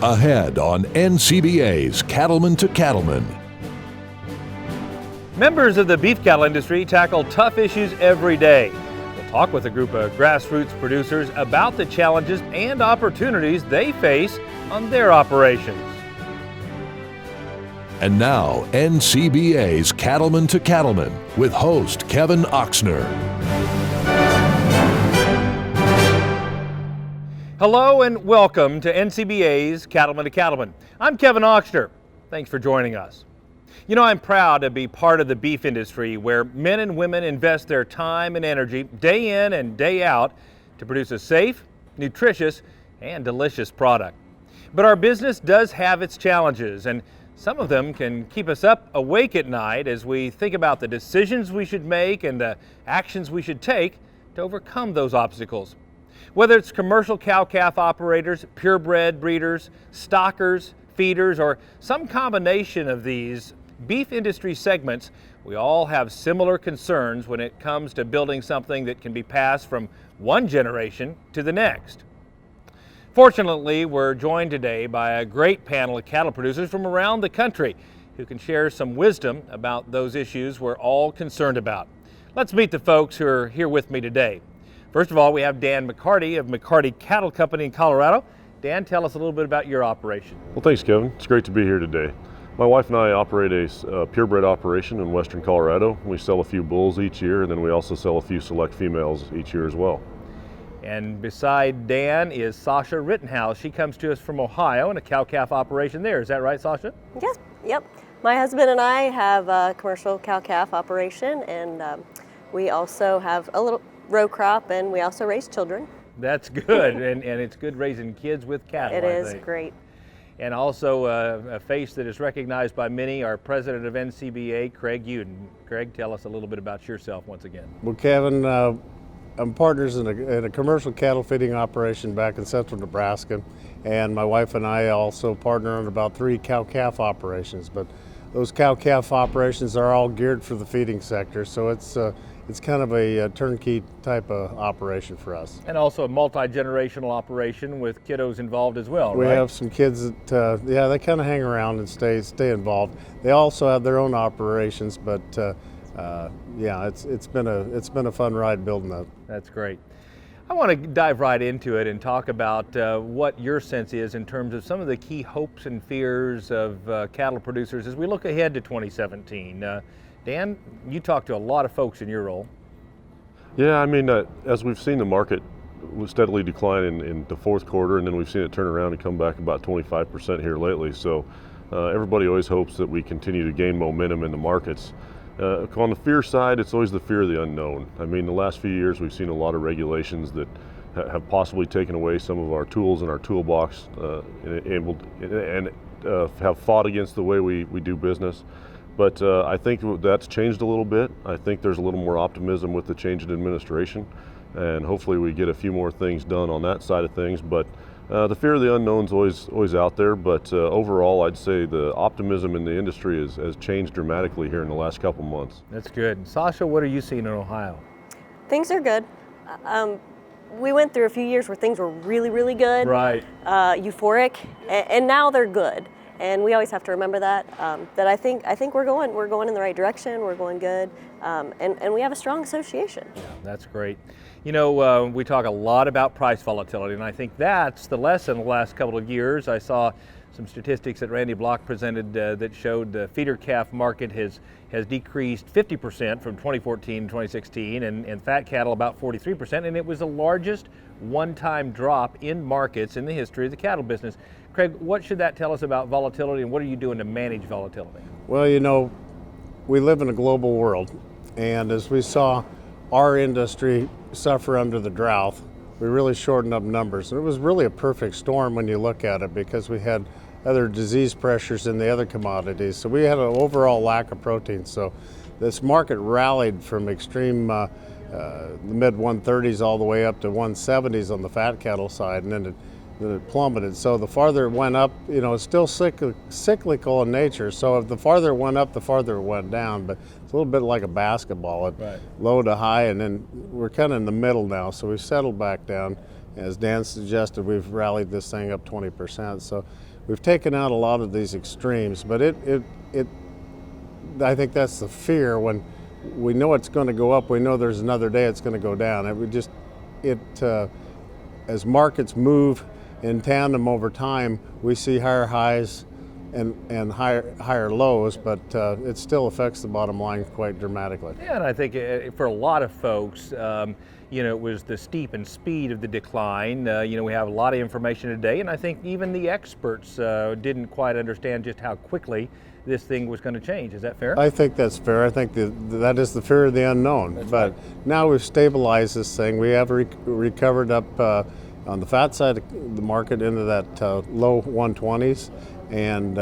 Ahead on NCBA's Cattlemen to Cattlemen. Members of the beef cattle industry tackle tough issues every day. We'll talk with a group of grassroots producers about the challenges and opportunities they face on their operations. And now, NCBA's Cattlemen to Cattlemen with host Kevin Oxner. Hello and welcome to NCBA's Cattlemen to Cattlemen. I'm Kevin Oxner. Thanks for joining us. You know, I'm proud to be part of the beef industry where men and women invest their time and energy day in and day out to produce a safe, nutritious, and delicious product. But our business does have its challenges, and some of them can keep us up awake at night as we think about the decisions we should make and the actions we should take to overcome those obstacles. Whether it's commercial cow-calf operators, purebred breeders, stockers, feeders, or some combination of these beef industry segments, we all have similar concerns when it comes to building something that can be passed from one generation to the next. Fortunately, we're joined today by a great panel of cattle producers from around the country who can share some wisdom about those issues we're all concerned about. Let's meet the folks who are here with me today. First of all, we have Dan McCarty of McCarty Cattle Company in Colorado. Dan, tell us a little bit about your operation. Well, thanks, Kevin. It's great to be here today. My wife and I operate a purebred operation in western Colorado. We sell a few bulls each year, and then we also sell a few select females each year as well. And beside Dan is Sasha Rittenhouse. She comes to us from Ohio in a cow-calf operation there. Is that right, Sasha? Yes, yep. My husband and I have a commercial cow-calf operation, and we also have a little row crop, and we also raise children. That's good, and it's good raising kids with cattle. It is great. And also a face that is recognized by many, our president of NCBA, Craig Uden. Craig, tell us a little bit about yourself once again. Well, Kevin, I'm partners in a commercial cattle feeding operation back in central Nebraska, and my wife and I also partner on about 3 cow-calf operations, but those cow-calf operations are all geared for the feeding sector, so it's kind of a turnkey type of operation for us. And also a multi-generational operation with kiddos involved as well, We right? have some kids that, they kind of hang around and stay involved. They also have their own operations, but it's been a fun ride building that. That's great. I want to dive right into it and talk about what your sense is in terms of some of the key hopes and fears of cattle producers as we look ahead to 2017. Dan, you talk to a lot of folks in your role. Yeah, I mean, as we've seen the market steadily decline in the fourth quarter, and then we've seen it turn around and come back about 25% here lately. So everybody always hopes that we continue to gain momentum in the markets. On the fear side, it's always the fear of the unknown. I mean, the last few years we've seen a lot of regulations that have possibly taken away some of our tools in our toolbox and have fought against the way we do business. But I think that's changed a little bit. I think there's a little more optimism with the change in administration, and hopefully we get a few more things done on that side of things. But the fear of the unknown is always out there, but overall I'd say the optimism in the industry has changed dramatically here in the last couple months. That's good. Sasha, what are you seeing in Ohio? Things are good. We went through a few years where things were really, really good, Right. Euphoric, and now they're good. And we always have to remember that. That I think we're going in the right direction. We're going good, and we have a strong association. Yeah, that's great. You know, we talk a lot about price volatility, and I think that's the lesson the last couple of years. I saw some statistics that Randy Block presented that showed the feeder calf market has decreased 50% from 2014 to 2016, and fat cattle about 43%, and it was the largest one-time drop in markets in the history of the cattle business. Craig, what should that tell us about volatility, and what are you doing to manage volatility? Well, you know, we live in a global world, and as we saw our industry suffer under the drought, we really shortened up numbers. And it was really a perfect storm when you look at it, because we had other disease pressures in the other commodities. So we had an overall lack of protein. So this market rallied from extreme the mid 130s all the way up to 170s on the fat cattle side, and then it plummeted. So the farther it went up, you know, it's still cyclical in nature. So if the farther it went up, the farther it went down. But it's a little bit like a basketball, Right. Low to high, and then we're kind of in the middle now. So we've settled back down. As Dan suggested, we've rallied this thing up 20%. So we've taken out a lot of these extremes, but I think that's the fear when we know it's going to go up. We know there's another day it's going to go down. As markets move in tandem over time, we see higher highs and higher lows, but it still affects the bottom line quite dramatically. Yeah, and I think for a lot of folks, it was the steep and speed of the decline. We have a lot of information today, and I think even the experts didn't quite understand just how quickly this thing was going to change. Is that fair? I think that's fair. I think that is the fear of the unknown. That's but right. Now we've stabilized this thing. We have recovered up on the fat side of the market into that low 120s, and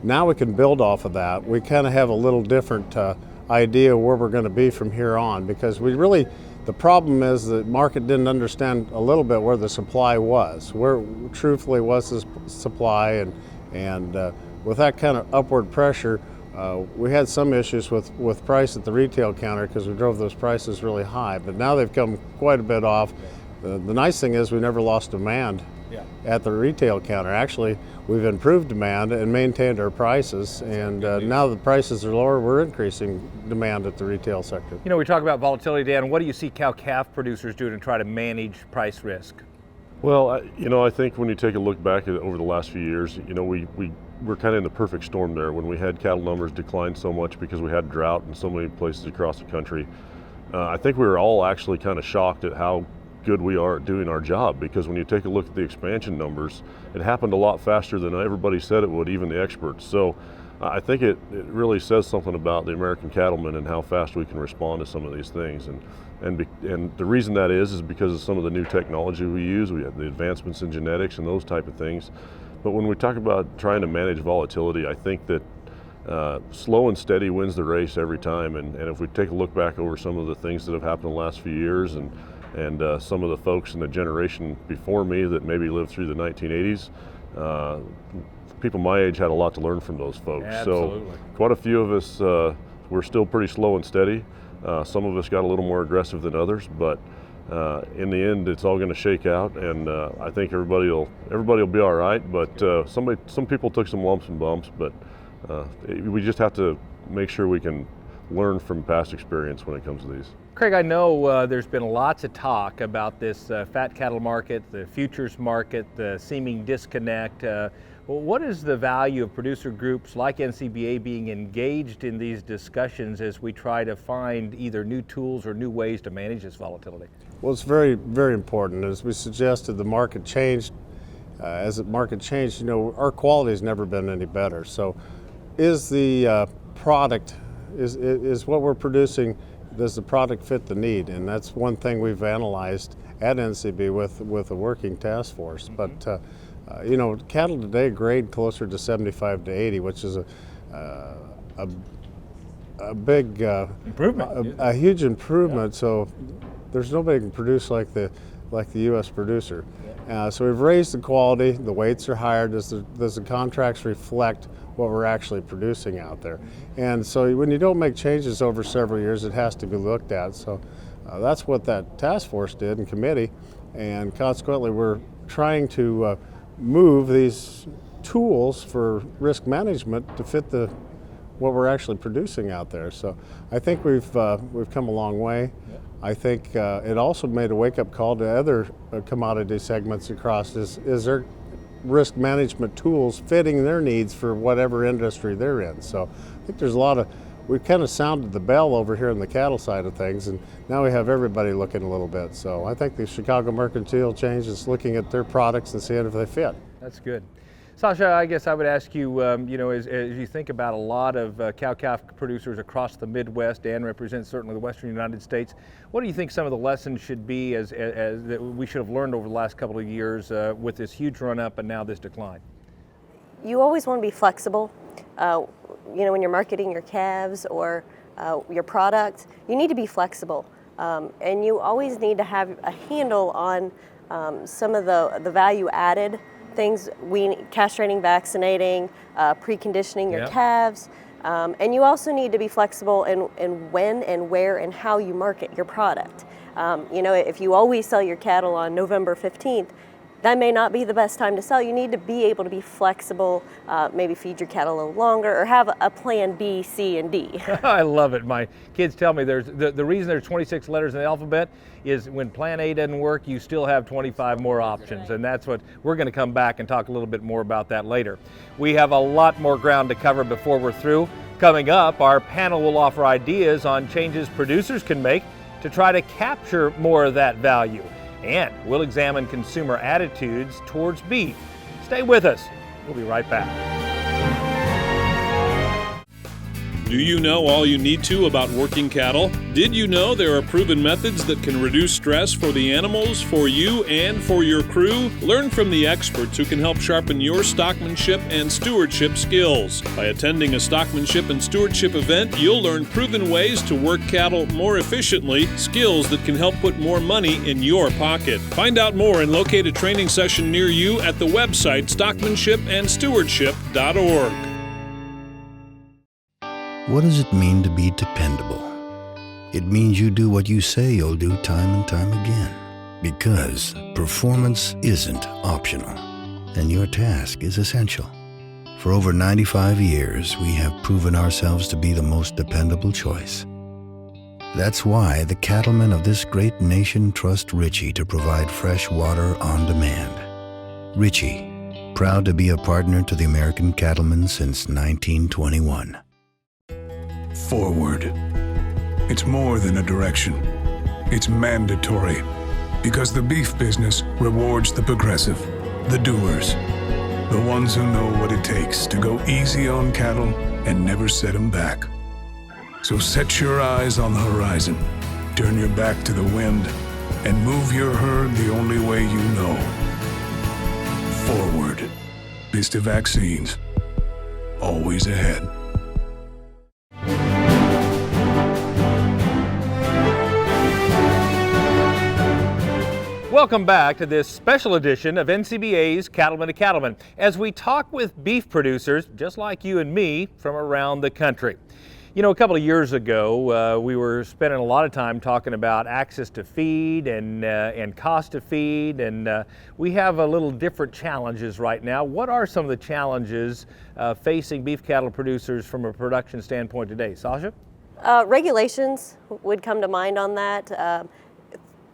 now we can build off of that. We kind of have a little different idea where we're going to be from here on, because the problem is the market didn't understand a little bit where the supply was, where truthfully was the supply, and with that kind of upward pressure, we had some issues with price at the retail counter because we drove those prices really high, but now they've come quite a bit off. The nice thing is we never lost demand at the retail counter. Actually, we've improved demand and maintained our prices, and now the prices are lower, we're increasing demand at the retail sector. We talk about volatility, Dan. What do you see cow-calf producers doing to try to manage price risk? Well, I think when you take a look back over the last few years, we're kind of in the perfect storm there when we had cattle numbers decline so much because we had drought in so many places across the country. I think we were all actually kind of shocked at how good we are at doing our job, because when you take a look at the expansion numbers, it happened a lot faster than everybody said it would, even the experts. So I think it really says something about the American cattlemen and how fast we can respond to some of these things. And the reason that is because of some of the new technology we use. We have the advancements in genetics and those type of things. But when we talk about trying to manage volatility, I think that slow and steady wins the race every time. And if we take a look back over some of the things that have happened in the last few years, and some of the folks in the generation before me that maybe lived through the 1980s, people my age had a lot to learn from those folks. Absolutely. So quite a few of us were still pretty slow and steady. Some of us got a little more aggressive than others, but in the end, it's all going to shake out, and I think everybody will be all right. But some people took some lumps and bumps, but we just have to make sure we can learn from past experience when it comes to these. Craig, I know there's been lots of talk about this fat cattle market, the futures market, the seeming disconnect. What is the value of producer groups like NCBA being engaged in these discussions as we try to find either new tools or new ways to manage this volatility? Well, it's very, very important. As we suggested, the market changed. As the market changed, our quality has never been any better. So is the product, is what we're producing, does the product fit the need? And that's one thing we've analyzed at NCB with a working task force. But cattle today grade closer to 75 to 80, which is a big improvement, a huge improvement. Yeah. So there's nobody can produce like the U.S. producer. So we've raised the quality. The weights are higher. Does the contracts reflect what we're actually producing out there? And so when you don't make changes over several years, it has to be looked at. So that's what that task force did in committee, and consequently we're trying to move these tools for risk management to fit what we're actually producing out there. So I think we've come a long way. Yeah. I think it also made a wake-up call to other commodity segments across. Is there risk management tools fitting their needs for whatever industry they're in? So I think there's we've kind of sounded the bell over here on the cattle side of things, and now we have everybody looking a little bit. So I think the Chicago Mercantile Exchange is looking at their products and seeing if they fit. That's good. Sasha, I guess I would ask you, as you think about a lot of cow-calf producers across the Midwest, Dan represents certainly the Western United States, what do you think some of the lessons should be as that we should have learned over the last couple of years with this huge run-up and now this decline? You always want to be flexible. When you're marketing your calves or your product, you need to be flexible. And you always need to have a handle on some of the value-added things, castrating, vaccinating, preconditioning your calves. And you also need to be flexible in when and where and how you market your product. If you always sell your cattle on November 15th, that may not be the best time to sell. You need to be able to be flexible, maybe feed your cattle a little longer, or have a plan B, C, and D. I love it. My kids tell me there's the reason there's 26 letters in the alphabet is when plan A doesn't work, you still have 25 more options. And that's what we're going to come back and talk a little bit more about that later. We have a lot more ground to cover before we're through. Coming up, our panel will offer ideas on changes producers can make to try to capture more of that value. And we'll examine consumer attitudes towards beef. Stay with us. We'll be right back. Do you know all you need to about working cattle? Did you know there are proven methods that can reduce stress for the animals, for you, and for your crew? Learn from the experts who can help sharpen your stockmanship and stewardship skills. By attending a stockmanship and stewardship event, you'll learn proven ways to work cattle more efficiently, skills that can help put more money in your pocket. Find out more and locate a training session near you at the website stockmanshipandstewardship.org. What does it mean to be dependable? It means you do what you say you'll do time and time again. Because performance isn't optional, and your task is essential. For over 95 years, we have proven ourselves to be the most dependable choice. That's why the cattlemen of this great nation trust Ritchie to provide fresh water on demand. Ritchie, proud to be a partner to the American cattlemen since 1921. Forward. It's more than a direction. It's mandatory. Because the beef business rewards the progressive, the doers, the ones who know what it takes to go easy on cattle and never set them back. So set your eyes on the horizon, turn your back to the wind, and move your herd the only way you know. Forward. Vista Vaccines. Always ahead. Welcome back to this special edition of NCBA's Cattlemen to Cattlemen as we talk with beef producers just like you and me from around the country. You know, a couple of years ago, we were spending a lot of time talking about access to feed and cost of feed, and we have a little different challenges right now. What are some of the challenges facing beef cattle producers from a production standpoint today? Sasha? Regulations would come to mind on that.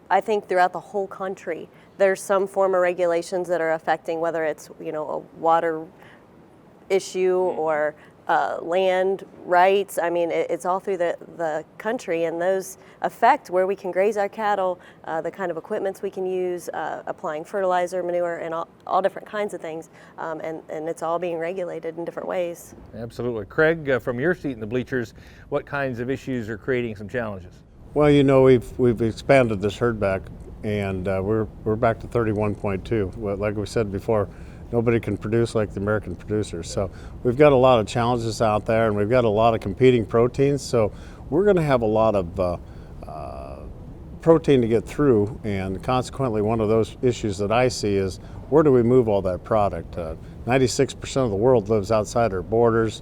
I think throughout the whole country, there's some form of regulations that are affecting whether it's, you know, a water issue or land rights. I mean, it's all through the country, and those affect where we can graze our cattle, the kind of equipments we can use, applying fertilizer, manure, and all different kinds of things, and it's all being regulated in different ways. Absolutely. Craig, from your seat in the bleachers, what kinds of issues are creating some challenges? Well, you know, we've expanded this herd back, and we're back to 31.2. Well, like we said before, nobody can produce like the American producers. So we've got a lot of challenges out there, and we've got a lot of competing proteins. So we're going to have a lot of protein to get through, and consequently, one of those issues that I see is where do we move all that product? 96% of the world lives outside our borders.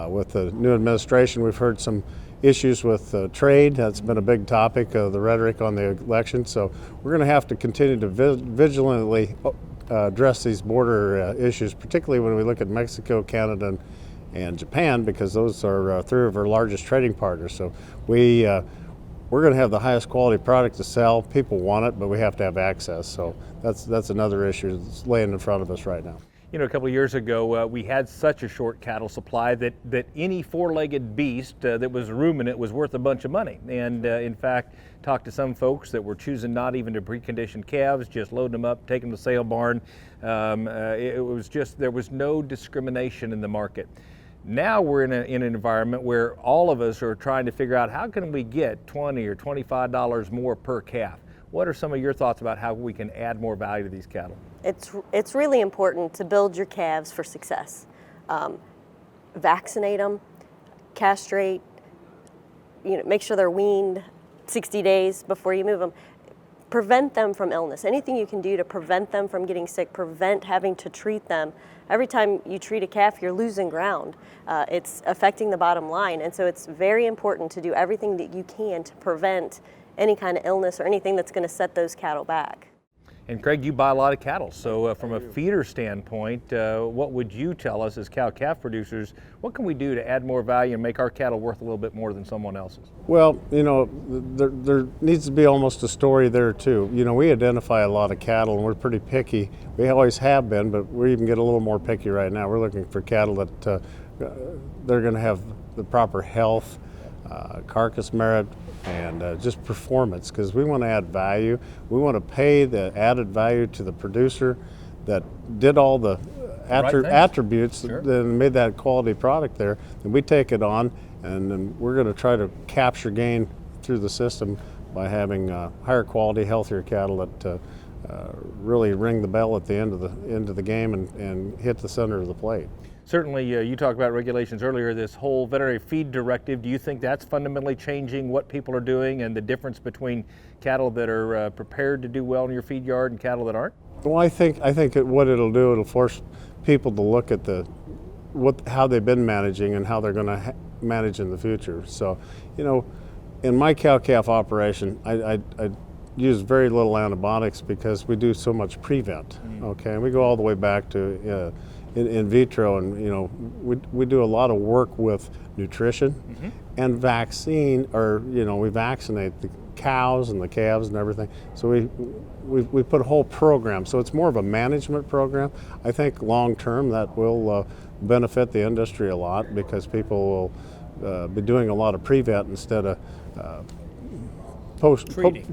With the new administration, we've heard some issues with trade. That's been a big topic of the rhetoric on the election. So we're going to have to continue to vigilantly address these border issues, particularly when we look at Mexico, Canada, and Japan, because those are three of our largest trading partners. So we're going to have the highest quality product to sell. People want it, but we have to have access. So that's another issue that's laying in front of us right now. You know, a couple of years ago, we had such a short cattle supply that any four-legged beast that was a ruminant was worth a bunch of money. And in fact, talked to some folks that were choosing not even to precondition calves, just loading them up, taking them to sale barn. It was just, there was no discrimination in the market. Now we're in an environment where all of us are trying to figure out how can we get $20 or $25 more per calf. What are some of your thoughts about how we can add more value to these cattle? It's really important to build your calves for success. Vaccinate them, castrate, you know, make sure they're weaned 60 days before you move them. Prevent them from illness. Anything you can do to prevent them from getting sick, prevent having to treat them. Every time you treat a calf, you're losing ground. It's affecting the bottom line, and so it's very important to do everything that you can to prevent any kind of illness or anything that's going to set those cattle back. And Craig, you buy a lot of cattle, so from a feeder standpoint, what would you tell us as cow-calf producers, what can we do to add more value and make our cattle worth a little bit more than someone else's? Well, you know, there needs to be almost a story there too. You know, we identify a lot of cattle and we're pretty picky. We always have been, but we even get a little more picky right now. We're looking for cattle that they're going to have the proper health, carcass merit, and just performance, because we want to add value. We want to pay the added value to the producer that did all the attributes Sure. that made that quality product there. And we take it on, and then we're going to try to capture gain through the system by having higher quality, healthier cattle that really ring the bell at the end of the game and hit the center of the plate. Certainly, you talked about regulations earlier, this whole veterinary feed directive. Do you think that's fundamentally changing what people are doing and the difference between cattle that are prepared to do well in your feed yard and cattle that aren't? Well, I think what it'll do, it'll force people to look at how they've been managing and how they're going to manage in the future. So, you know, in my cow-calf operation, I use very little antibiotics because we do so much prevent. Okay, and we go all the way back to in vitro, and you know, we do a lot of work with nutrition and vaccine, or you know, we vaccinate the cows and the calves and everything. So we put a whole program. So it's more of a management program. I think long term that will benefit the industry a lot, because people will be doing a lot of prevent instead of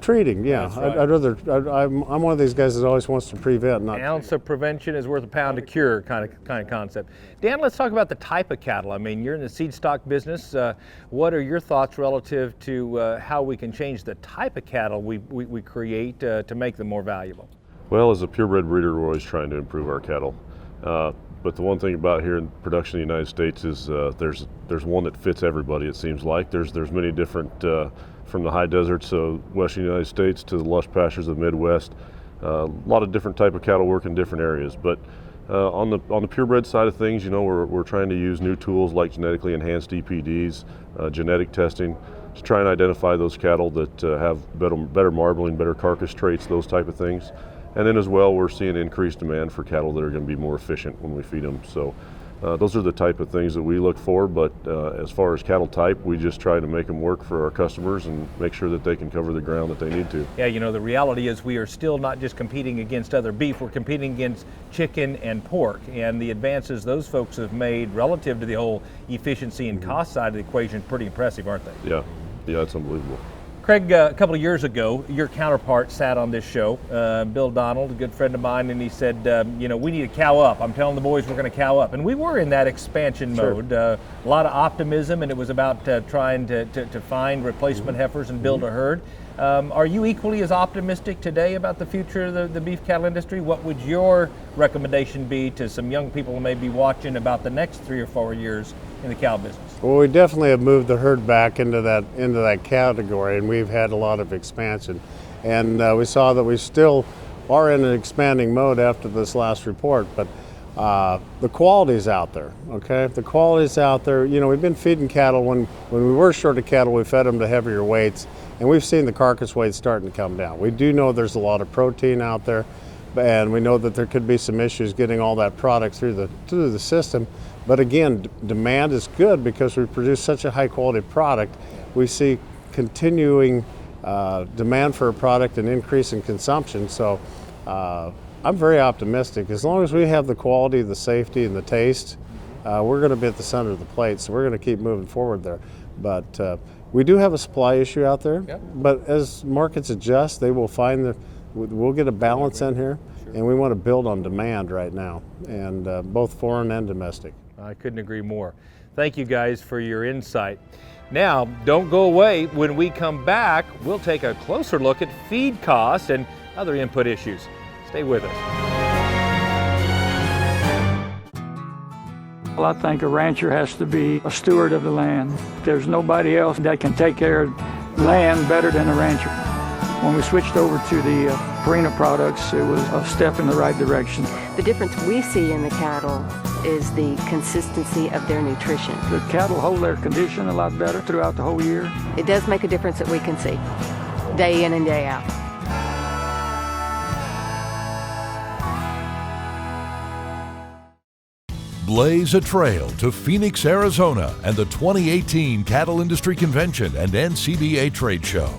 treating. Yeah, right. I'd rather. I'm one of these guys that always wants to prevent, not. An ounce of prevention is worth a pound of cure, kind of concept. Dan, let's talk about the type of cattle. I mean, you're in the seed stock business. What are your thoughts relative to how we can change the type of cattle we create to make them more valuable? Well, as a purebred breeder, we're always trying to improve our cattle. But the one thing about here in production in the United States is there's one that fits everybody. It seems like there's many different. From the high deserts of western United States to the lush pastures of the Midwest, a lot of different type of cattle work in different areas. But on the purebred side of things, you know, we're trying to use new tools like genetically enhanced EPDs, genetic testing, to try and identify those cattle that have better marbling, better carcass traits, those type of things. And then as well, we're seeing increased demand for cattle that are going to be more efficient when we feed them. So. Those are the type of things that we look for, but as far as cattle type, we just try to make them work for our customers and make sure that they can cover the ground that they need to. Yeah, you know, the reality is we are still not just competing against other beef, we're competing against chicken and pork, and the advances those folks have made relative to the whole efficiency and cost side of the equation pretty impressive, aren't they? Yeah, it's unbelievable. Craig, a couple of years ago, your counterpart sat on this show, Bill Donald, a good friend of mine, and he said, you know, we need to cow up. I'm telling the boys we're going to cow up. And we were in that expansion mode, a lot of optimism, and it was about trying to find replacement heifers and build a herd. Are you equally as optimistic today about the future of the beef cattle industry? What would your recommendation be to some young people who may be watching about the next 3 or 4 years in the cow business? Well, we definitely have moved the herd back into that category, and we've had a lot of expansion. And we saw that we still are in an expanding mode after this last report, but the quality's out there, okay? The quality's out there. You know, we've been feeding cattle when we were short of cattle, we fed them to heavier weights, and we've seen the carcass weight starting to come down. We do know there's a lot of protein out there, and we know that there could be some issues getting all that product through the system. But again, demand is good because we produce such a high quality product. We see continuing demand for a product and increase in consumption. So I'm very optimistic. As long as we have the quality, the safety, and the taste, we're going to be at the center of the plate. So we're going to keep moving forward there. But we do have a supply issue out there. Yep. But as markets adjust, they will find we'll get a balance in here. Sure. And we want to build on demand right now, and both foreign and domestic. I couldn't agree more. Thank you guys for your insight. Now, don't go away. When we come back, we'll take a closer look at feed costs and other input issues. Stay with us. Well, I think a rancher has to be a steward of the land. There's nobody else that can take care of land better than a rancher. When we switched over to the Purina products, it was a step in the right direction. The difference we see in the cattle is the consistency of their nutrition. The cattle hold their condition a lot better throughout the whole year. It does make a difference that we can see day in and day out. Blaze a trail to Phoenix, Arizona and the 2018 Cattle Industry Convention and NCBA Trade Show.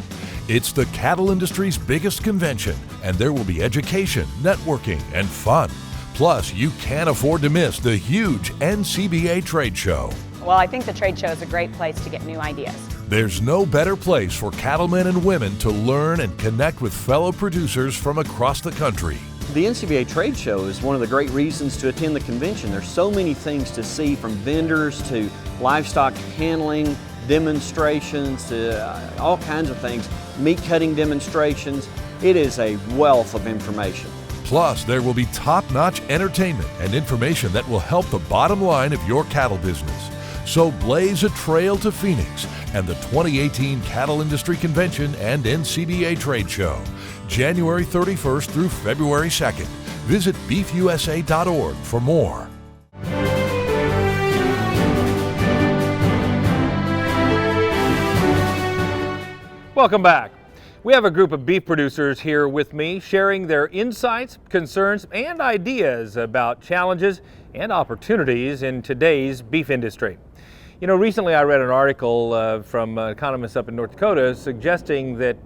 It's the cattle industry's biggest convention, and there will be education, networking, and fun. Plus, you can't afford to miss the huge NCBA Trade Show. Well, I think the trade show is a great place to get new ideas. There's no better place for cattlemen and women to learn and connect with fellow producers from across the country. The NCBA Trade Show is one of the great reasons to attend the convention. There's so many things to see, from vendors to livestock handling, demonstrations to all kinds of things, meat cutting demonstrations. It is a wealth of information. Plus, there will be top-notch entertainment and information that will help the bottom line of your cattle business. So blaze a trail to Phoenix and the 2018 Cattle Industry Convention and NCBA Trade Show, January 31st through February 2nd. Visit beefusa.org for more. Welcome back. We have a group of beef producers here with me sharing their insights, concerns, and ideas about challenges and opportunities in today's beef industry. You know, recently I read an article from economists up in North Dakota suggesting that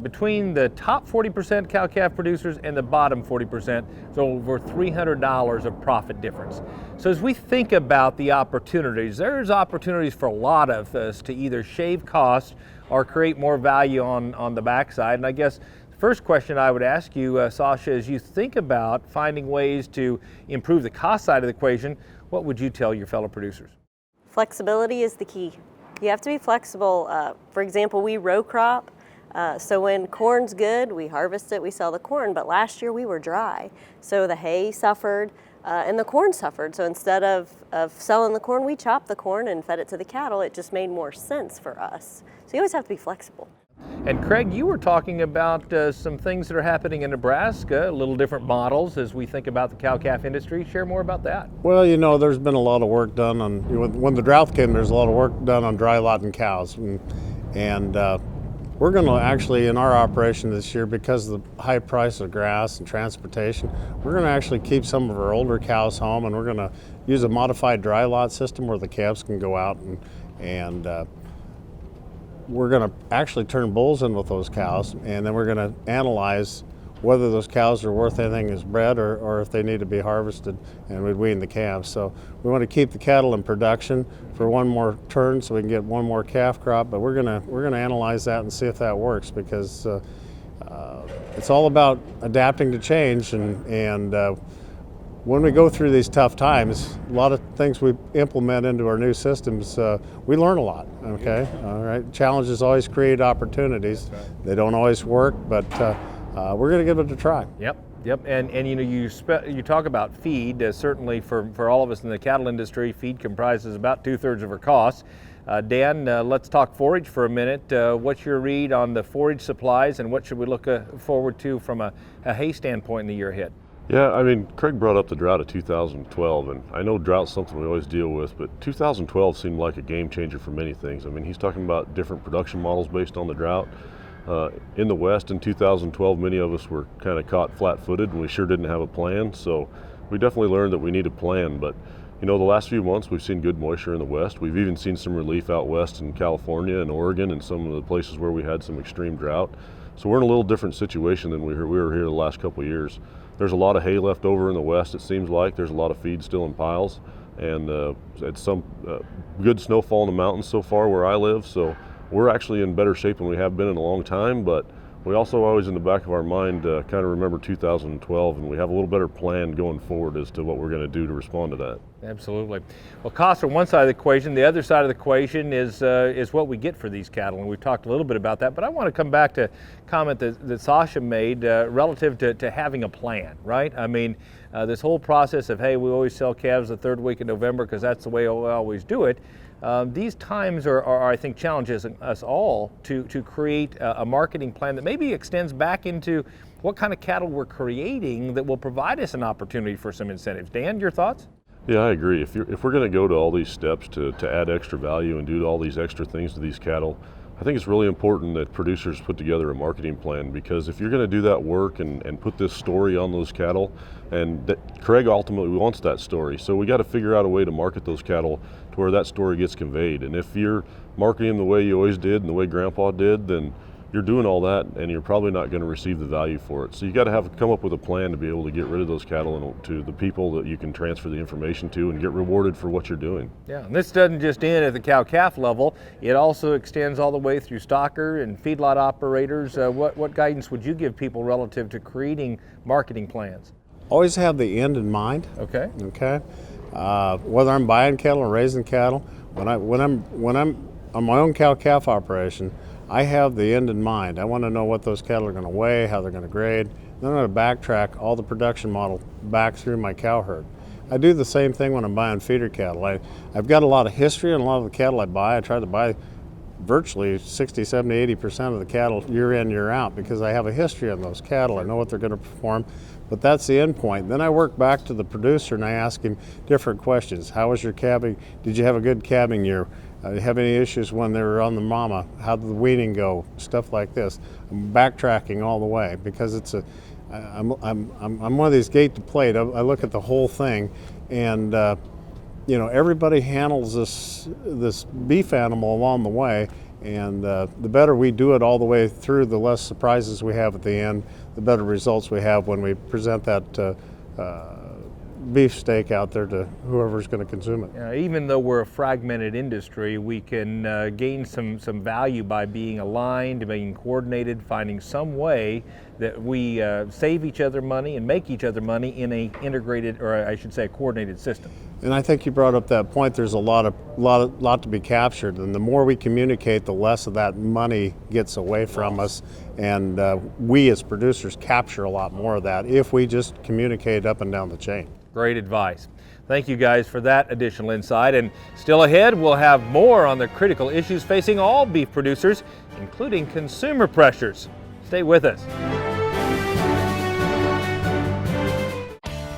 between the top 40% cow-calf producers and the bottom 40%, there's over $300 of profit difference. So as we think about the opportunities, there's opportunities for a lot of us to either shave costs or create more value on the backside. And I guess the first question I would ask you, Sasha, as you think about finding ways to improve the cost side of the equation, what would you tell your fellow producers? Flexibility is the key. You have to be flexible. For example, we row crop. So when corn's good, we harvest it, we sell the corn. But last year we were dry. So the hay suffered and the corn suffered. So instead of selling the corn, we chopped the corn and fed it to the cattle. It just made more sense for us. So you always have to be flexible. And Craig, you were talking about some things that are happening in Nebraska, a little different models as we think about the cow-calf industry. Share more about that. Well, you know, there's been a lot of work done on, when the drought came, there's a lot of work done on dry lot and cows. And we're going to actually, in our operation this year, because of the high price of grass and transportation, we're going to actually keep some of our older cows home, and we're going to use a modified dry lot system where the calves can go out and we're going to actually turn bulls in with those cows, and then we're going to analyze whether those cows are worth anything as bred or if they need to be harvested, and we'd wean the calves. So we want to keep the cattle in production for one more turn so we can get one more calf crop, but we're going to analyze that and see if that works, because it's all about adapting to change, and when we go through these tough times, a lot of things we implement into our new systems, we learn a lot, okay? All right, challenges always create opportunities. They don't always work, but we're gonna give it a try. Yep, and you know, you talk about feed, certainly for all of us in the cattle industry, feed comprises about 2/3 of our costs. Dan, let's talk forage for a minute. What's your read on the forage supplies, and what should we look forward to from a hay standpoint in the year ahead? Yeah, I mean, Craig brought up the drought of 2012, and I know drought's something we always deal with, but 2012 seemed like a game changer for many things. I mean, he's talking about different production models based on the drought. In the West in 2012, many of us were kind of caught flat-footed, and we sure didn't have a plan, so we definitely learned that we need a plan. But you know, the last few months we've seen good moisture in the West. We've even seen some relief out west in California and Oregon and some of the places where we had some extreme drought. So we're in a little different situation than we were here the last couple of years. There's a lot of hay left over in the West, it seems like. There's a lot of feed still in piles, and it's some good snowfall in the mountains so far where I live, so we're actually in better shape than we have been in a long time. But we also always in the back of our mind kind of remember 2012, and we have a little better plan going forward as to what we're going to do to respond to that. Absolutely. Well, costs are one side of the equation. The other side of the equation is what we get for these cattle, and we've talked a little bit about that. But I want to come back to a comment that Sasha made relative to having a plan, right? I mean, this whole process of, hey, we always sell calves the third week of November because that's the way we always do it. These times are, I think, challenges us all to create a marketing plan that maybe extends back into what kind of cattle we're creating that will provide us an opportunity for some incentives. Dan, your thoughts? Yeah, I agree. If we're going to go to all these steps to add extra value and do all these extra things to these cattle, I think it's really important that producers put together a marketing plan, because if you're going to do that work and put this story on those cattle, and that Craig ultimately wants that story, so we got to figure out a way to market those cattle to where that story gets conveyed. And if you're marketing them the way you always did and the way Grandpa did, then you're doing all that and you're probably not going to receive the value for it. So you got to come up with a plan to be able to get rid of those cattle and to the people that you can transfer the information to and get rewarded for what you're doing. Yeah, and this doesn't just end at the cow-calf level. It also extends all the way through stocker and feedlot operators. What guidance would you give people relative to creating marketing plans? Always have the end in mind. Okay. Okay. Whether I'm buying cattle or raising cattle, when I'm on my own cow-calf operation, I have the end in mind. I want to know what those cattle are going to weigh, how they're going to grade. Then I'm going to backtrack all the production model back through my cow herd. I do the same thing when I'm buying feeder cattle. I've got a lot of history on a lot of the cattle I buy. I try to buy virtually 60, 70, 80% of the cattle year in, year out, because I have a history on those cattle. I know what they're going to perform, but that's the end point. Then I work back to the producer and I ask him different questions. How was your calving? Did you have a good calving year? Have any issues when they were on the mama? How did the weaning go? Stuff like this. I'm backtracking all the way because I'm one of these gate to plate. I look at the whole thing, and everybody handles this beef animal along the way, and the better we do it all the way through, the less surprises we have at the end, the better results we have when we present that beef steak out there to whoever's going to consume it. Even though we're a fragmented industry, we can gain some value by being aligned, being coordinated, finding some way that we save each other money and make each other money in a integrated, or I should say, a coordinated system. And I think you brought up that point. There's a lot to be captured, and the more we communicate, the less of that money gets away from us, and we as producers capture a lot more of that if we just communicate up and down the chain. Great advice. Thank you guys for that additional insight. And still ahead, we'll have more on the critical issues facing all beef producers, including consumer pressures. Stay with us.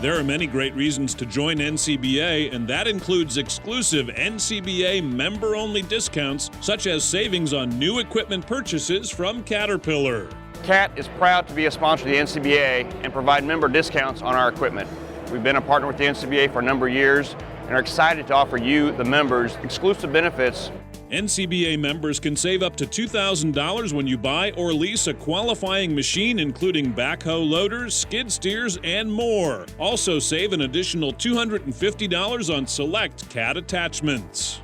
There are many great reasons to join NCBA, and that includes exclusive NCBA member-only discounts, such as savings on new equipment purchases from Caterpillar. CAT is proud to be a sponsor of the NCBA and provide member discounts on our equipment. We've been a partner with the NCBA for a number of years and are excited to offer you, the members, exclusive benefits. NCBA members can save up to $2,000 when you buy or lease a qualifying machine, including backhoe loaders, skid steers, and more. Also save an additional $250 on select CAT attachments.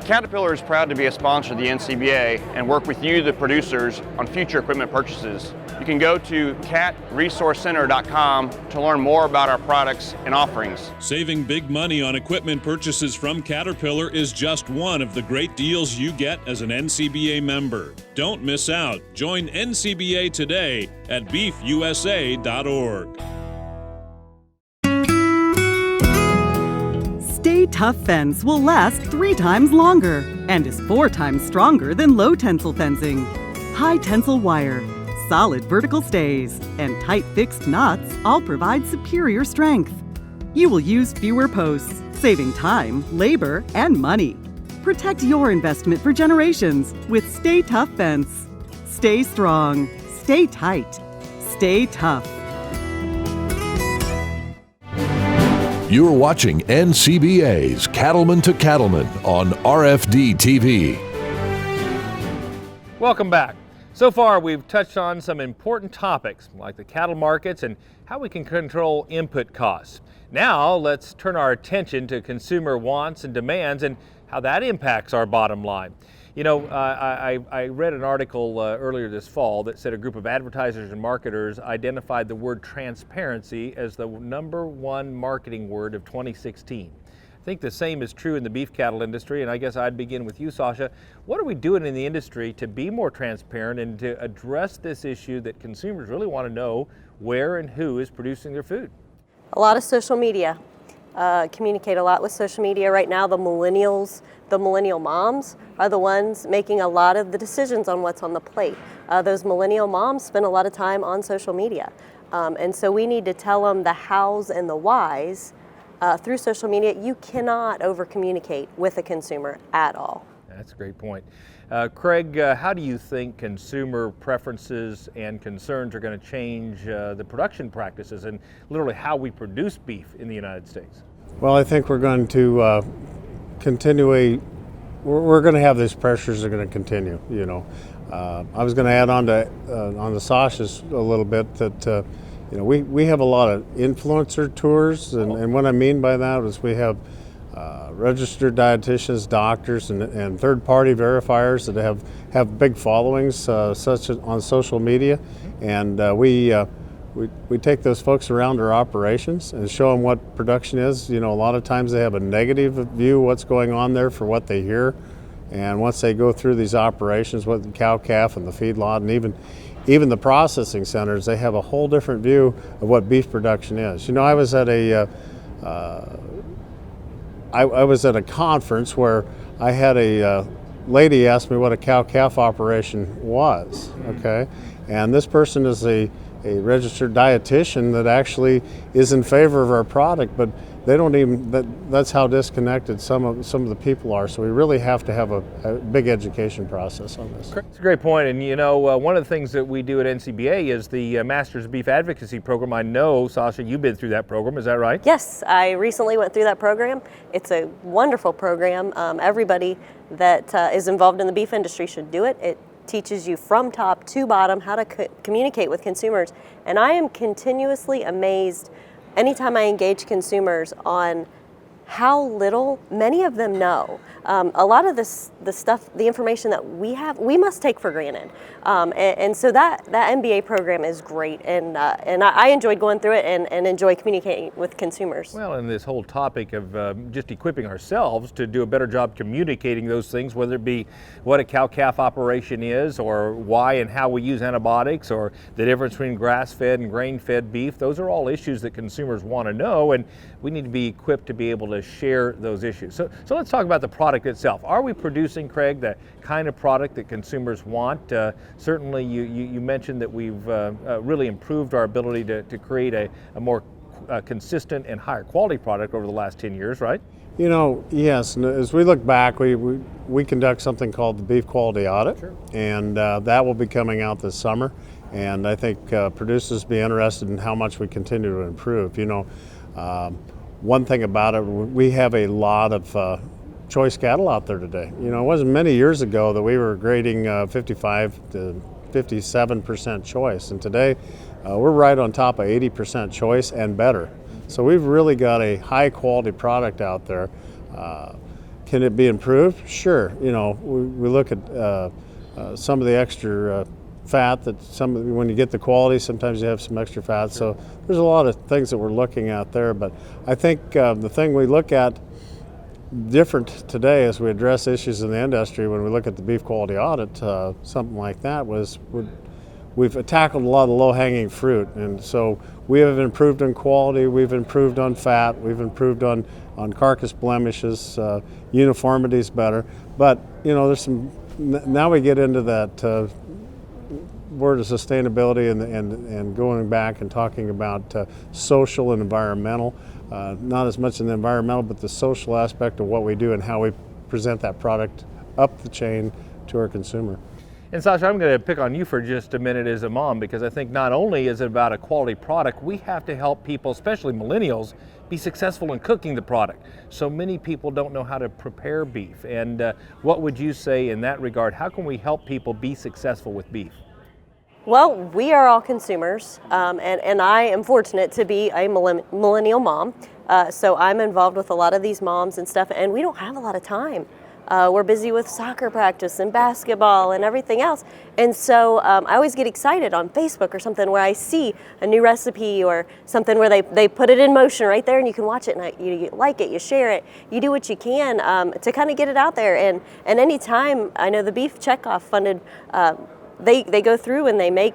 Caterpillar is proud to be a sponsor of the NCBA and work with you, the producers, on future equipment purchases. You can go to catresourcecenter.com to learn more about our products and offerings. Saving big money on equipment purchases from Caterpillar is just one of the great deals you get as an NCBA member. Don't miss out. Join NCBA today at beefusa.org. Stay Tough fence will last 3 times longer and is 4 times stronger than low tensile fencing. High tensile wire, solid vertical stays, and tight fixed knots all provide superior strength. You will use fewer posts, saving time, labor, and money. Protect your investment for generations with Stay Tough fence. Stay strong, stay tight, stay tough. You're watching NCBA's Cattlemen to Cattlemen on RFD TV. Welcome back. So far, we've touched on some important topics like the cattle markets and how we can control input costs. Now, let's turn our attention to consumer wants and demands and how that impacts our bottom line. You know, I read an article earlier this fall that said a group of advertisers and marketers identified the word transparency as the #1 marketing word of 2016. I think the same is true in the beef cattle industry, and I guess I'd begin with you, Sasha. What are we doing in the industry to be more transparent and to address this issue that consumers really want to know where and who is producing their food? A lot of social media. Communicate a lot with social media right now. The millennials, the millennial moms are the ones making a lot of the decisions on what's on the plate. Those millennial moms spend a lot of time on social media. And so we need to tell them the hows and the whys through social media. You cannot over communicate with a consumer at all. That's a great point. Craig, how do you think consumer preferences and concerns are going to change the production practices and literally how we produce beef in the United States? Well, I think we're going to continually, we're going to have these pressures are going to continue, you know. I was going to add on to Sasha's a little bit that, you know, we have a lot of influencer tours, and what I mean by that is we have registered dietitians, doctors, and third-party verifiers that have big followings, such as on social media, and we take those folks around our operations and show them what production is. You know, a lot of times they have a negative view of what's going on there for what they hear, and once they go through these operations with the cow calf and the feedlot and even the processing centers, they have a whole different view of what beef production is. You know, I was at a conference where I had a lady ask me what a cow-calf operation was, okay? And this person is a registered dietitian that actually is in favor of our product, but they don't even, that's how disconnected some of the people are. So we really have to have a big education process on this. It's a great point. And you know, one of the things that we do at NCBA is the Masters of Beef Advocacy Program. I know, Sasha, you've been through that program, is that right? Yes, I recently went through that program. It's a wonderful program. Everybody that is involved in the beef industry should do it. It teaches you from top to bottom how to communicate with consumers. And I am continuously amazed anytime I engage consumers on how little many of them know. A lot of the information that we have, we must take for granted. And so that MBA program is great, and I enjoyed going through it and enjoy communicating with consumers. Well, and this whole topic of just equipping ourselves to do a better job communicating those things, whether it be what a cow-calf operation is, or why and how we use antibiotics, or the difference between grass-fed and grain-fed beef, those are all issues that consumers want to know, and we need to be equipped to be able to share those issues. So let's talk about the product itself. Are we producing, Craig, the kind of product that consumers want? Certainly you mentioned that we've really improved our ability to create a more consistent and higher quality product over the last 10 years, right? You know, yes, and as we look back, we conduct something called the Beef Quality Audit, sure. And that will be coming out this summer, and I think producers will be interested in how much we continue to improve. You know, one thing about it, we have a lot of choice cattle out there today. You know, it wasn't many years ago that we were grading 55 to 57% choice, and today we're right on top of 80% choice and better. So we've really got a high quality product out there. Can it be improved? Sure. You know, we look at some of the extra fat that when you get the quality, sometimes you have some extra fat. Sure. So there's a lot of things that we're looking at there, but I think the thing we look at different today as we address issues in the industry, when we look at the beef quality audit, something like that was we've tackled a lot of the low-hanging fruit, and so we have improved on quality, we've improved on fat, we've improved on carcass blemishes, uniformity is better, but you know, there's some, now we get into that word of sustainability and going back and talking about social and environmental, not as much in the environmental, but the social aspect of what we do and how we present that product up the chain to our consumer. And Sasha, I'm going to pick on you for just a minute as a mom, because I think not only is it about a quality product, we have to help people, especially millennials, be successful in cooking the product. So many people don't know how to prepare beef. And what would you say in that regard? How can we help people be successful with beef? Well, we are all consumers, and I am fortunate to be a millennial mom. So I'm involved with a lot of these moms and stuff, and we don't have a lot of time. We're busy with soccer practice and basketball and everything else. And so I always get excited on Facebook or something where I see a new recipe or something where they put it in motion right there and you can watch it, and you like it, you share it, you do what you can to kind of get it out there. And anytime, I know the Beef Checkoff funded, they go through and they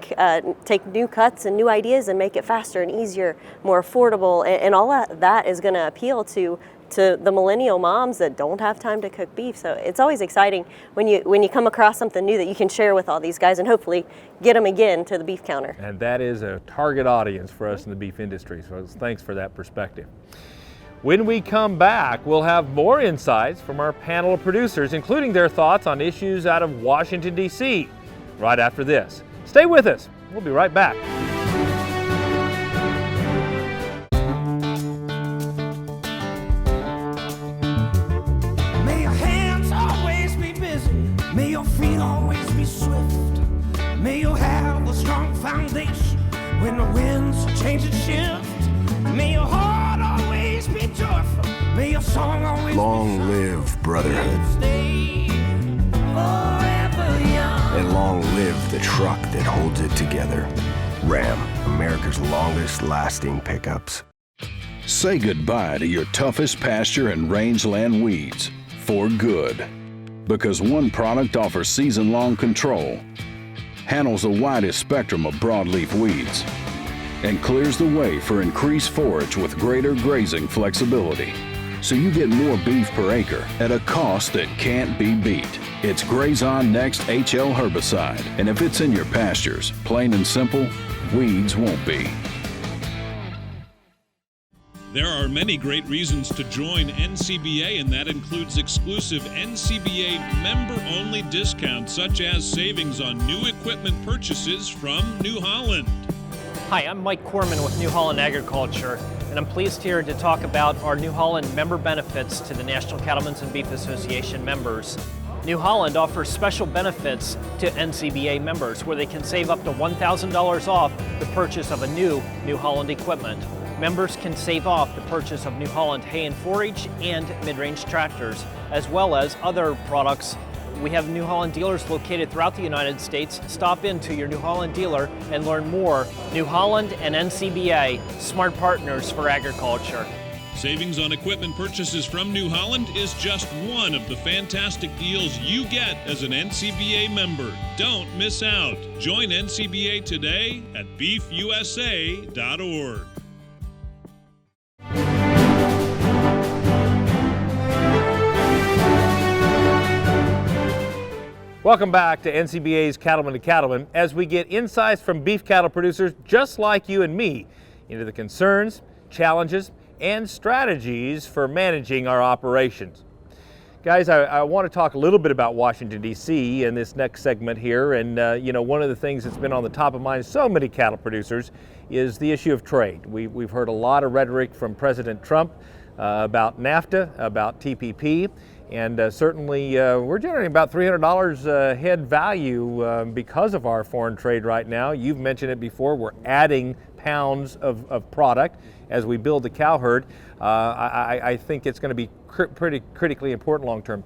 take new cuts and new ideas and make it faster and easier, more affordable, and all that is going to appeal to the millennial moms that don't have time to cook beef. So it's always exciting when you come across something new that you can share with all these guys and hopefully get them again to the beef counter. And that is a target audience for us in the beef industry, so thanks for that perspective. When we come back, we'll have more insights from our panel of producers, including their thoughts on issues out of Washington, D.C. right after this. Stay with us. We'll be right back. May your hands always be busy. May your feet always be swift. May you have a strong foundation when the winds change and shift. May your heart always be joyful. May your song always long be live brotherhood. Stay forever young. And long live the truck that holds it together. Ram, America's longest lasting pickups. Say goodbye to your toughest pasture and rangeland weeds for good. Because one product offers season-long control, handles the widest spectrum of broadleaf weeds, and clears the way for increased forage with greater grazing flexibility. So you get more beef per acre at a cost that can't be beat. It's Grazon Next HL herbicide, and if it's in your pastures, plain and simple, weeds won't be. There are many great reasons to join NCBA, and that includes exclusive NCBA member-only discounts, such as savings on new equipment purchases from New Holland. Hi, I'm Mike Corman with New Holland Agriculture, and I'm pleased here to talk about our New Holland member benefits to the National Cattlemen's and Beef Association members. New Holland offers special benefits to NCBA members where they can save up to $1,000 off the purchase of a New Holland equipment. Members can save off the purchase of New Holland hay and forage and mid-range tractors, as well as other products. We have New Holland dealers located throughout the United States. Stop into your New Holland dealer and learn more. New Holland and NCBA, smart partners for agriculture. Savings on equipment purchases from New Holland is just one of the fantastic deals you get as an NCBA member. Don't miss out. Join NCBA today at beefusa.org. Welcome back to NCBA's Cattlemen to Cattlemen as we get insights from beef cattle producers just like you and me into the concerns, challenges, and strategies for managing our operations. Guys, I want to talk a little bit about Washington, D.C. in this next segment here. And, one of the things that's been on the top of mind of so many cattle producers is the issue of trade. We've heard a lot of rhetoric from President Trump about NAFTA, about TPP. And certainly we're generating about $300 head value because of our foreign trade right now. You've mentioned it before, we're adding pounds of product as we build the cow herd. I think it's going to be pretty critically important long term.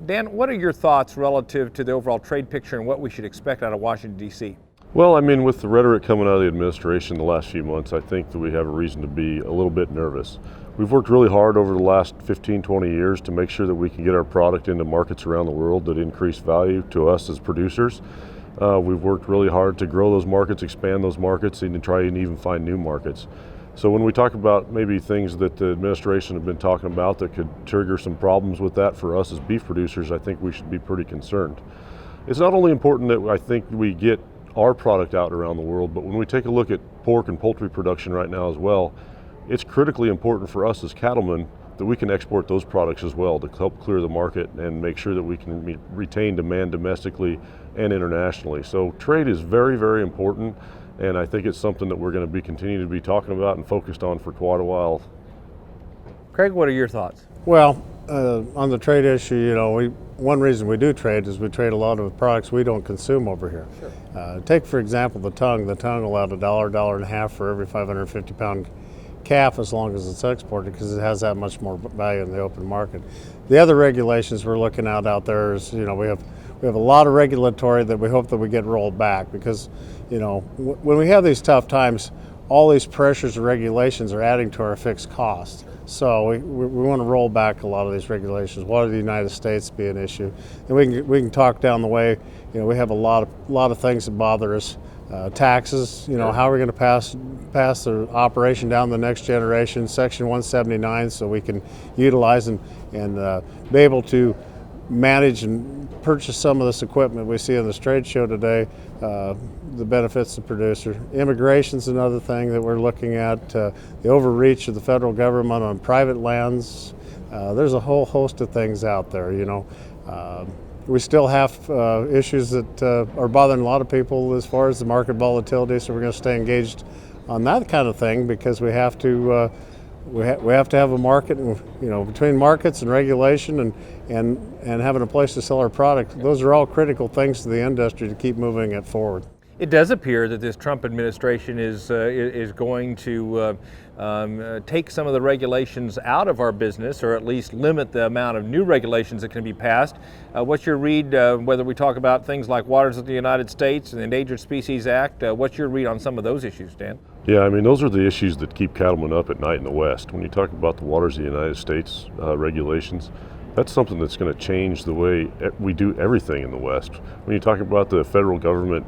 Dan, what are your thoughts relative to the overall trade picture and what we should expect out of Washington, D.C.? Well, I mean, with the rhetoric coming out of the administration the last few months, I think that we have a reason to be a little bit nervous. We've worked really hard over the last 15, 20 years to make sure that we can get our product into markets around the world that increase value to us as producers. We've worked really hard to grow those markets, expand those markets, and to try and even find new markets. So when we talk about maybe things that the administration have been talking about that could trigger some problems with that for us as beef producers, I think we should be pretty concerned. It's not only important that I think we get our product out around the world, but when we take a look at pork and poultry production right now as well, it's critically important for us as cattlemen that we can export those products as well to help clear the market and make sure that we can retain demand domestically and internationally. So trade is very, very important, and I think it's something that we're going to be continuing to be talking about and focused on for quite a while. Craig, what are your thoughts? Well, on the trade issue, one reason we do trade is we trade a lot of products we don't consume over here. Sure. Take, for example, the tongue. The tongue will add $1.50 for every 550-pound calf as long as it's exported because it has that much more value in the open market. The other regulations we're looking at out there is, we have a lot of regulatory that we hope that we get rolled back because, when we have these tough times, all these pressures and regulations are adding to our fixed cost. So we want to roll back a lot of these regulations. Why do the United States be an issue? And we can talk down the way. We have a lot of things that bother us. Taxes. How are we going to pass the operation down to the next generation? Section 179, so we can utilize and be able to manage and purchase some of this equipment we see on this trade show today. the benefits to the producer. Immigration's another thing that we're looking at. The overreach of the federal government on private lands. There's a whole host of things out there, you know. We still have issues that are bothering a lot of people as far as the market volatility, so we're going to stay engaged on that kind of thing, because we have to have a market, you know, between markets and regulation and having a place to sell our product. Those are all critical things to the industry to keep moving it forward. It does appear that this Trump administration is going to take some of the regulations out of our business, or at least limit the amount of new regulations that can be passed. What's your read, whether we talk about things like Waters of the United States and the Endangered Species Act, what's your read on some of those issues, Dan? Yeah, I mean, those are the issues that keep cattlemen up at night in the West. When you talk about the Waters of the United States regulations, that's something that's going to change the way we do everything in the West. When you talk about the federal government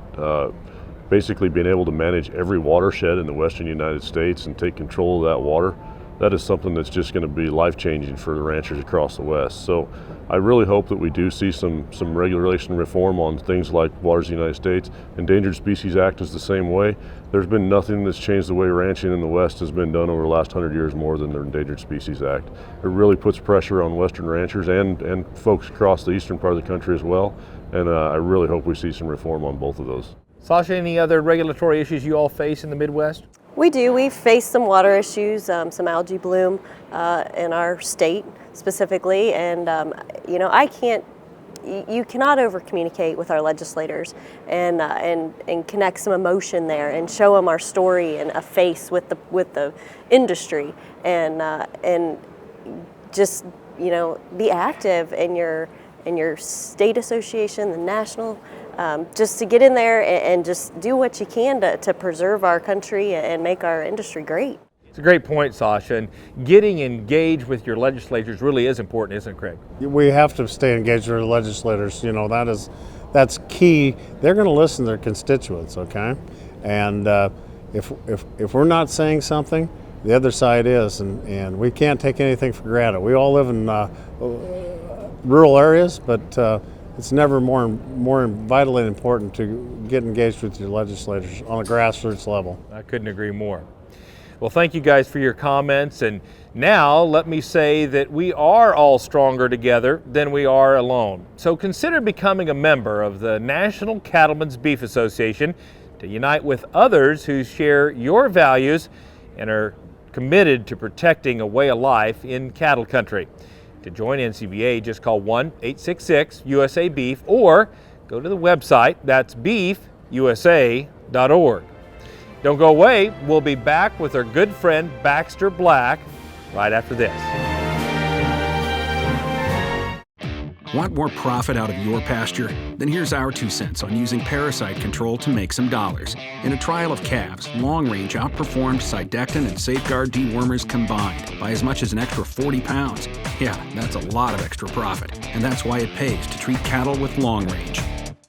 basically being able to manage every watershed in the western United States and take control of that water, that is something that's just going to be life-changing for the ranchers across the West. So I really hope that we do see some regulation reform on things like Waters of the United States. Endangered Species Act is the same way. There's been nothing that's changed the way ranching in the West has been done over the last 100 years more than the Endangered Species Act. It really puts pressure on western ranchers and folks across the eastern part of the country as well, and I really hope we see some reform on both of those. Sasha, any other regulatory issues you all face in the Midwest? We do. We've faced some water issues, some algae bloom in our state specifically, and you know, you cannot over communicate with our legislators and connect some emotion there and show them our story and a face with the industry, and just, you know, be active in your state association, the national. Just to get in there and just do what you can to preserve our country and make our industry great. It's a great point, Sasha, and getting engaged with your legislators really is important, isn't it, Craig? We have to stay engaged with our legislators. You know, that's key. They're going to listen to their constituents, okay? And if we're not saying something, the other side is, and we can't take anything for granted. We all live in rural areas, but it's never more vitally important to get engaged with your legislators on a grassroots level. I couldn't agree more. Well, thank you guys for your comments, and now let me say that we are all stronger together than we are alone. So consider becoming a member of the National Cattlemen's Beef Association to unite with others who share your values and are committed to protecting a way of life in cattle country. To join NCBA, just call 1-866-USA-BEEF or go to the website, that's beefusa.org. Don't go away, we'll be back with our good friend Baxter Black right after this. Want more profit out of your pasture? Then here's our 2 cents on using parasite control to make some dollars. In a trial of calves, Long Range outperformed Sidectin and Safeguard dewormers combined by as much as an extra 40 pounds. Yeah, that's a lot of extra profit, and that's why it pays to treat cattle with Long Range.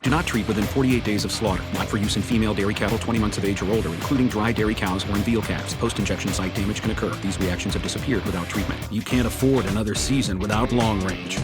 Do not treat within 48 days of slaughter. Not for use in female dairy cattle 20 months of age or older, including dry dairy cows or in veal calves. Post-injection site damage can occur. These reactions have disappeared without treatment. You can't afford another season without Long Range.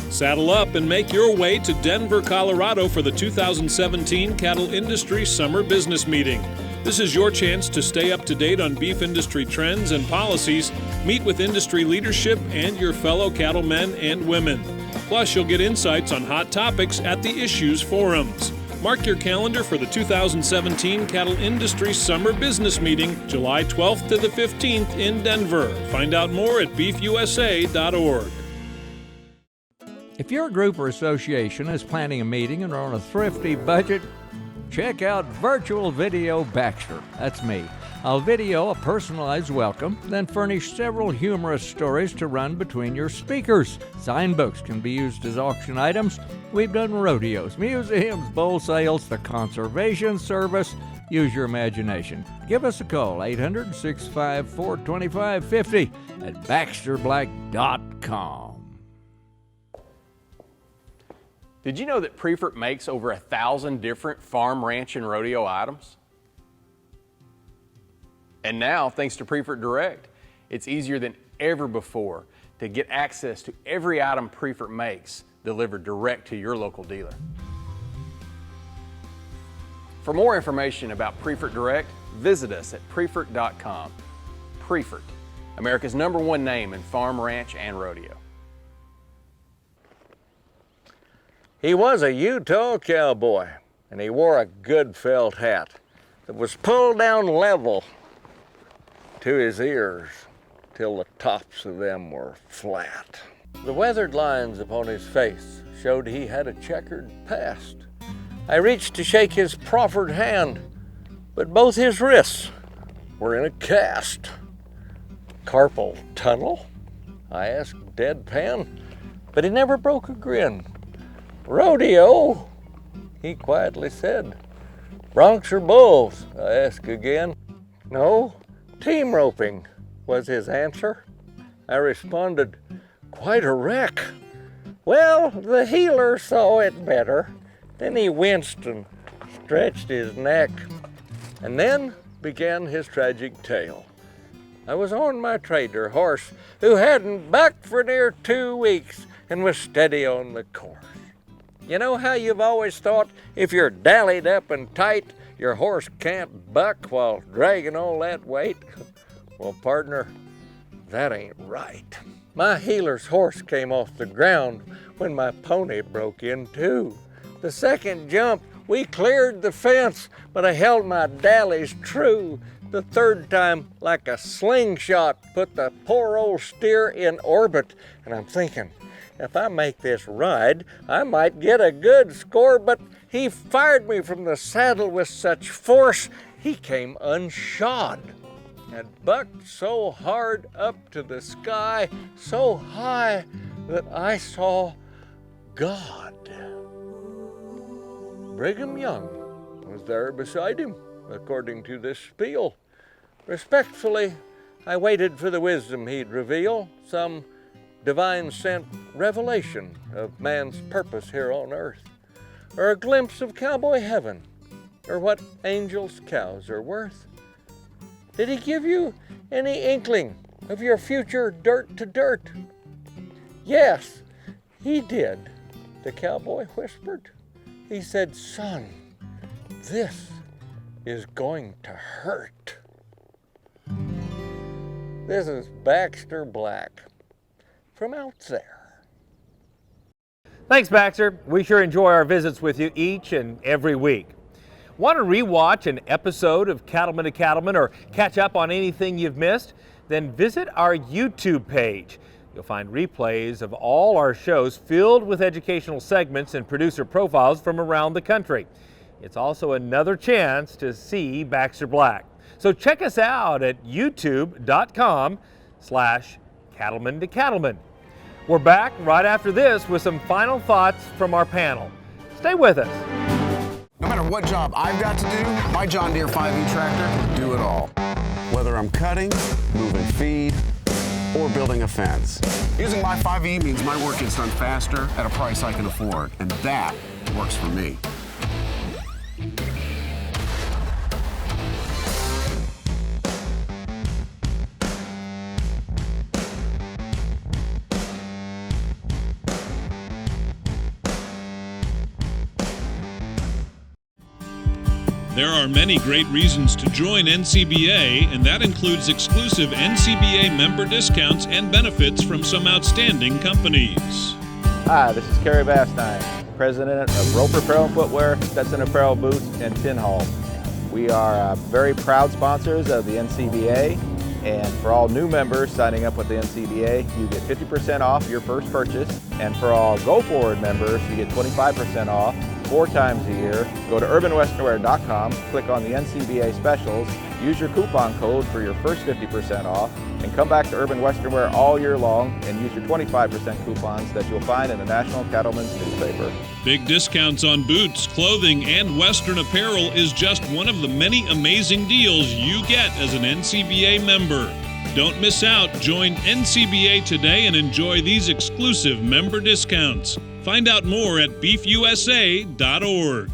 Saddle up and make your way to Denver, Colorado for the 2017 Cattle Industry Summer Business Meeting. This is your chance to stay up to date on beef industry trends and policies, meet with industry leadership and your fellow cattlemen and women. Plus, you'll get insights on hot topics at the Issues Forums. Mark your calendar for the 2017 Cattle Industry Summer Business Meeting, July 12th to the 15th in Denver. Find out more at beefusa.org. If your group or association is planning a meeting and are on a thrifty budget, check out Virtual Video Baxter. That's me. I'll video a personalized welcome, then furnish several humorous stories to run between your speakers. Signbooks can be used as auction items. We've done rodeos, museums, bull sales, the Conservation Service. Use your imagination. Give us a call, 800-654-2550 at baxterblack.com. Did you know that Prefert makes over 1,000 different farm, ranch, and rodeo items? And now, thanks to Prefert Direct, it's easier than ever before to get access to every item Prefert makes delivered direct to your local dealer. For more information about Prefert Direct, visit us at prefert.com. Prefert, America's #1 name in farm, ranch, and rodeo. He was a Utah cowboy, and he wore a good felt hat that was pulled down level to his ears till the tops of them were flat. The weathered lines upon his face showed he had a checkered past. I reached to shake his proffered hand, but both his wrists were in a cast. Carpal tunnel? I asked deadpan, but he never broke a grin. Rodeo? He quietly said. Broncs or bulls? I asked again. No, team roping was his answer. I responded, quite a wreck. Well, the healer saw it better. Then he winced and stretched his neck. And then began his tragic tale. I was on my trader horse, who hadn't bucked for near 2 weeks and was steady on the course. You know how you've always thought if you're dallied up and tight, your horse can't buck while dragging all that weight? Well, partner, that ain't right. My healer's horse came off the ground when my pony broke in too. The second jump, we cleared the fence, but I held my dallies true. The third time, like a slingshot, put the poor old steer in orbit. And I'm thinking, if I make this ride, I might get a good score, but he fired me from the saddle with such force, he came unshod and bucked so hard up to the sky, so high that I saw God. Brigham Young was there beside him, according to this spiel. Respectfully, I waited for the wisdom he'd reveal, some divine-sent revelation of man's purpose here on earth, or a glimpse of cowboy heaven, or what angels' cows are worth. Did he give you any inkling of your future dirt to dirt? Yes, he did, the cowboy whispered. He said, son, this is going to hurt. This is Baxter Black from out there. Thanks, Baxter. We sure enjoy our visits with you each and every week. Want to rewatch an episode of Cattlemen to Cattlemen or catch up on anything you've missed? Then visit our YouTube page. You'll find replays of all our shows filled with educational segments and producer profiles from around the country. It's also another chance to see Baxter Black. So check us out at youtube.com/Cattlemen to Cattlemen. We're back right after this with some final thoughts from our panel. Stay with us. No matter what job I've got to do, my John Deere 5E tractor can do it all. Whether I'm cutting, moving feed, or building a fence. Using my 5E means my work gets done faster at a price I can afford, and that works for me. There are many great reasons to join NCBA, and that includes exclusive NCBA member discounts and benefits from some outstanding companies. Hi, this is Kerry Bastine, President of Roper Apparel and Footwear, Stetson Apparel Boots, and Tin Hall. We are very proud sponsors of the NCBA, and for all new members signing up with the NCBA, you get 50% off your first purchase, and for all Go Forward members, you get 25% off 4 times a year. Go to urbanwesternwear.com, click on the NCBA specials, use your coupon code for your first 50% off, and come back to Urban Western Wear all year long and use your 25% coupons that you'll find in the National Cattlemen's newspaper. Big discounts on boots, clothing, and Western apparel is just one of the many amazing deals you get as an NCBA member. Don't miss out. Join NCBA today and enjoy these exclusive member discounts. Find out more at beefusa.org.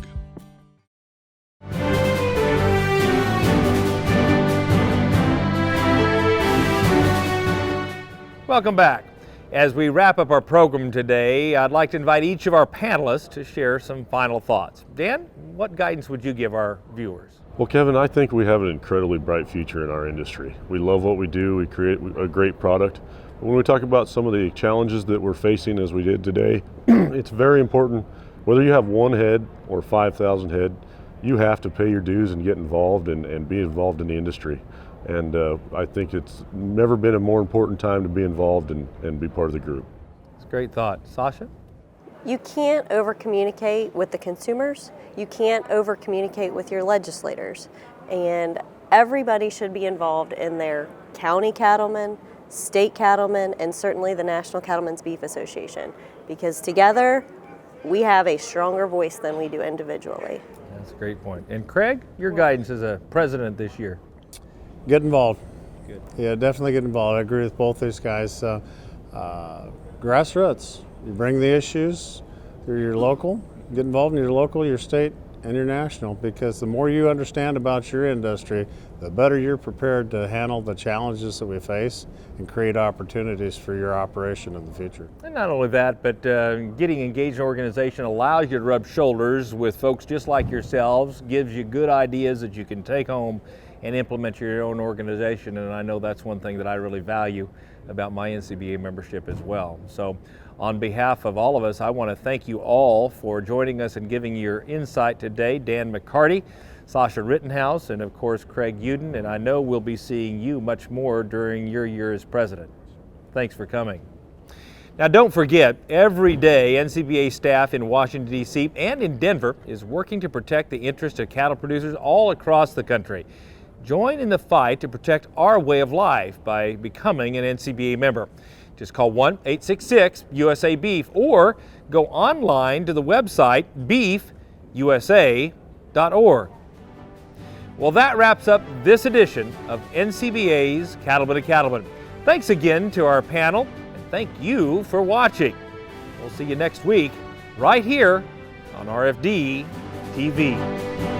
Welcome back. As we wrap up our program today, I'd like to invite each of our panelists to share some final thoughts. Dan, what guidance would you give our viewers? Well, Kevin, I think we have an incredibly bright future in our industry. We love what we do. We create a great product. But when we talk about some of the challenges that we're facing as we did today, it's very important, whether you have 1 head or 5,000 head, you have to pay your dues and get involved and be involved in the industry. And I think it's never been a more important time to be involved and be part of the group. It's a great thought. Sasha? You can't over-communicate with the consumers. You can't over-communicate with your legislators. And everybody should be involved in their county cattlemen, state cattlemen, and certainly the National Cattlemen's Beef Association. Because together, we have a stronger voice than we do individually. That's a great point. And Craig, your guidance as a president this year? Get involved. Good. Yeah, definitely get involved. I agree with both these guys. Grassroots. You bring the issues through your local, get involved in your local, your state, and your national, because the more you understand about your industry, the better you're prepared to handle the challenges that we face and create opportunities for your operation in the future. And not only that, but getting engaged in an organization allows you to rub shoulders with folks just like yourselves, gives you good ideas that you can take home and implement your own organization, and I know that's one thing that I really value about my NCBA membership as well. So on behalf of all of us, I want to thank you all for joining us and giving your insight today. Dan McCarty, Sasha Rittenhouse, and of course Craig Uden, and I know we'll be seeing you much more during your year as president. Thanks for coming. Now don't forget, every day NCBA staff in Washington, D.C. and in Denver is working to protect the interests of cattle producers all across the country. Join in the fight to protect our way of life by becoming an NCBA member. Just call 1-866-USA-BEEF or go online to the website beefusa.org. Well, that wraps up this edition of NCBA's Cattlemen to Cattlemen. Thanks again to our panel, and thank you for watching. We'll see you next week right here on RFD TV.